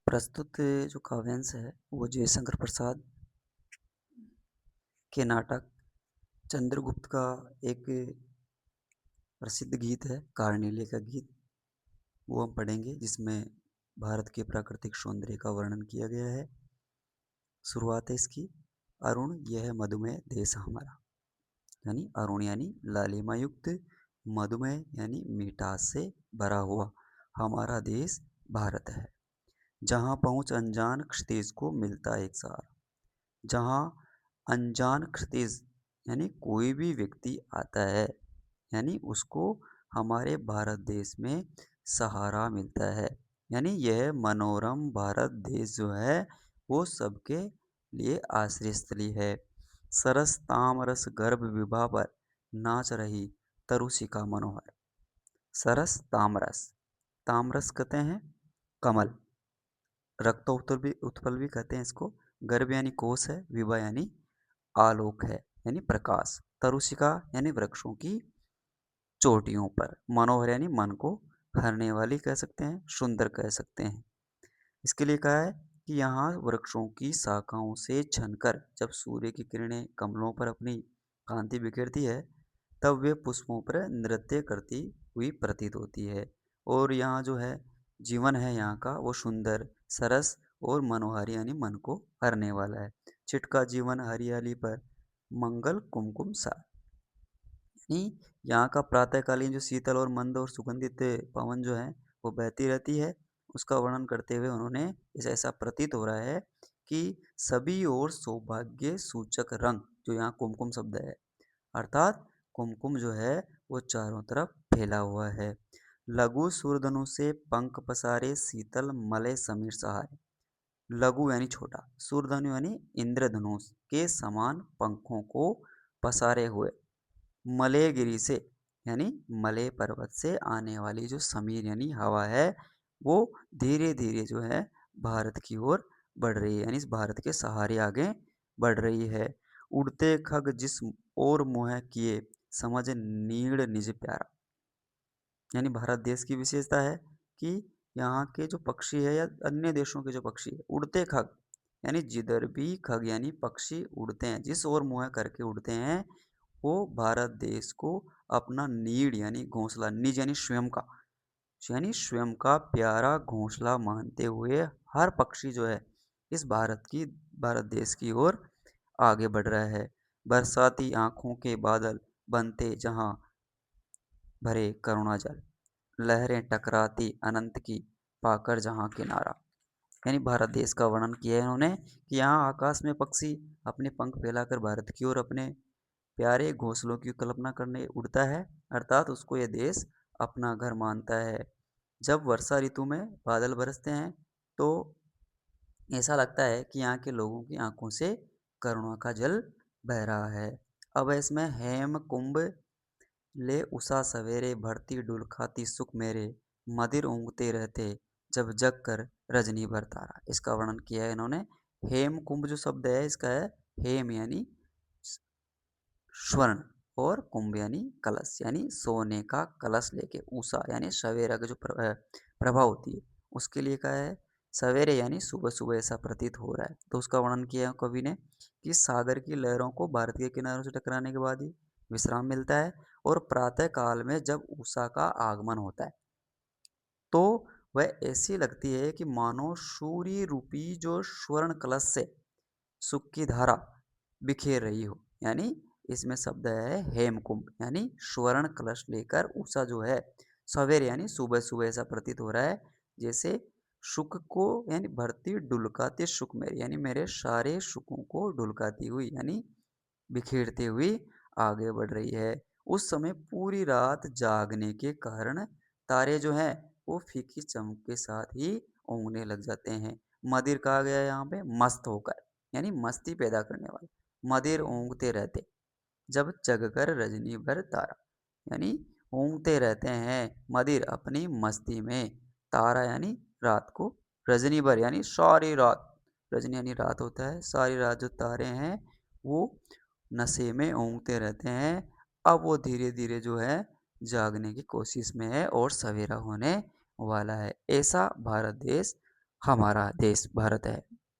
प्रस्तुत जो काव्यांश है वो जयशंकर प्रसाद के नाटक चंद्रगुप्त का एक प्रसिद्ध गीत है, कार्नेले का गीत। वो हम पढ़ेंगे जिसमें भारत के प्राकृतिक सौंदर्य का वर्णन किया गया है। शुरुआत है इसकी। अरुण यह मधुमेह देश हमारा, यानी अरुण यानी लालिमा युक्त, मधुमेह यानी मिठास से भरा हुआ हमारा देश भारत है। जहाँ पहुँच अनजान क्षितिज को मिलता एक सहारा। जहाँ अनजान क्षितिज यानी कोई भी व्यक्ति आता है, यानी उसको हमारे भारत देश में सहारा मिलता है। यानी यह मनोरम भारत देश जो है वो सबके लिए आश्रय स्थली है। सरस तामरस गर्भ विभा पर नाच रही तरुषिका मनोहर। सरस तामरस, तामरस कहते हैं कमल, उत्पल भी कहते हैं इसको। गर्भ यानी कोश है, विभा यानी आलोक है, यानी प्रकाश। तरुषिका यानी वृक्षों की चोटियों पर। मनोहर यानी मन को हरने वाली कह सकते हैं, सुंदर कह सकते हैं। इसके लिए कहा है कि यहाँ वृक्षों की शाखाओं से छनकर जब सूर्य की किरणें कमलों पर अपनी कांति बिखेरती है, तब वे पुष्पों पर नृत्य करती हुई प्रतीत होती है। और यहाँ जो है जीवन है यहाँ का वो सुंदर, सरस और मनोहारी यानी मन को हरने वाला है। छिटका जीवन हरियाली पर मंगल कुमकुम सा, यानी यहाँ का प्रातःकालीन जो शीतल और मंद और सुगंधित पवन जो है वो बहती रहती है। उसका वर्णन करते हुए उन्होंने इसे ऐसा प्रतीत हो रहा है कि सभी ओर सौभाग्य सूचक रंग, जो यहाँ कुमकुम शब्द है, अर्थात कुमकुम जो है वो चारों तरफ फैला हुआ है। लघु सूरधनु से पंख पसारे शीतल मलय समीर सहारे। लघु यानी छोटा, सूरधनु यानी इंद्रधनुष के समान पंखों को पसारे हुए, मलयगिरी से यानी मलय पर्वत से आने वाली जो समीर यानी हवा है वो धीरे धीरे जो है भारत की ओर बढ़ रही है, यानी इस भारत के सहारे आगे बढ़ रही है। उड़ते खग जिस और मोह किए समझ नीड़ निज प्यारा। यानी भारत देश की विशेषता है कि यहाँ के जो पक्षी है या अन्य देशों के जो पक्षी है, उड़ते खग यानी जिधर भी खग यानी पक्षी उड़ते हैं, जिस ओर मुँह करके उड़ते हैं, वो भारत देश को अपना नीड़ यानी घोंसला, निज यानी स्वयं का प्यारा घोंसला मानते हुए हर पक्षी जो है इस भारत देश की ओर आगे बढ़ रहा है। बरसाती आंखों के बादल बनते जहां भरे करुणा जल, लहरें टकराती अनंत की पाकर जहां किनारा। यानी भारत देश का वर्णन किया है इन्होंने कि यहाँ आकाश में पक्षी अपने पंख फैलाकर भारत की ओर अपने प्यारे घोंसलों की कल्पना करने उड़ता है, अर्थात उसको यह देश अपना घर मानता है। जब वर्षा ऋतु में बादल बरसते हैं तो ऐसा लगता है कि यहाँ के लोगों की आंखों से करुणा का जल बह रहा है। अब इसमें हेम कुंभ ले उषा सवेरे भरती डुल खाती सुख मेरे, मदिर ऊँघते रहते जब जग कर रजनी भर तारा। इसका वर्णन किया है इन्होंने। हेम कुंभ जो शब्द है इसका है हेम यानी स्वर्ण, और कुंभ यानी कलश, यानी सोने का कलश लेके, उषा यानी सवेरा का जो प्रभा होती है उसके लिए कहा है। सवेरे यानी सुबह सुबह ऐसा प्रतीत हो रहा है, तो उसका वर्णन किया है कवि ने कि सागर की लहरों को भारत के किनारों से टकराने के बाद ही विश्राम मिलता है, और प्रातः काल में जब उषा का आगमन होता है तो वह ऐसी लगती है कि मानो सूर्य रूपी जो स्वर्ण कलश से सुख की धारा बिखेर रही हो। यानी इसमें शब्द है हेमकुंभ, यानी स्वर्ण कलश लेकर उषा जो है सवेरे यानी सुबह सुबह ऐसा प्रतीत हो रहा है जैसे सुख को यानी भरती डुलकाती सुख मेरे, यानी मेरे सारे सुखों को डुलकाती हुई यानी बिखेरती हुई आगे बढ़ रही है। उस समय पूरी रात जागने के कारण तारे जो हैं वो फीकी चमक के साथ ही ऊँघने लग जाते हैं। मदिर कहा गया है यहाँ पे मस्त होकर, यानी मस्ती पैदा करने वाले। मदिर ऊँघते रहते जब जगकर रजनी भर तारा, यानी ऊँघते रहते हैं मदिर अपनी मस्ती में, तारा यानी रात को, रजनी भर यानी सारी रात, रजनी यानी रात होता है, सारी रात जो तारे हैं वो नशे में ऊँघते रहते हैं। अब वो धीरे धीरे जो है जागने की कोशिश में है और सवेरा होने वाला है। ऐसा भारत देश हमारा देश भारत है।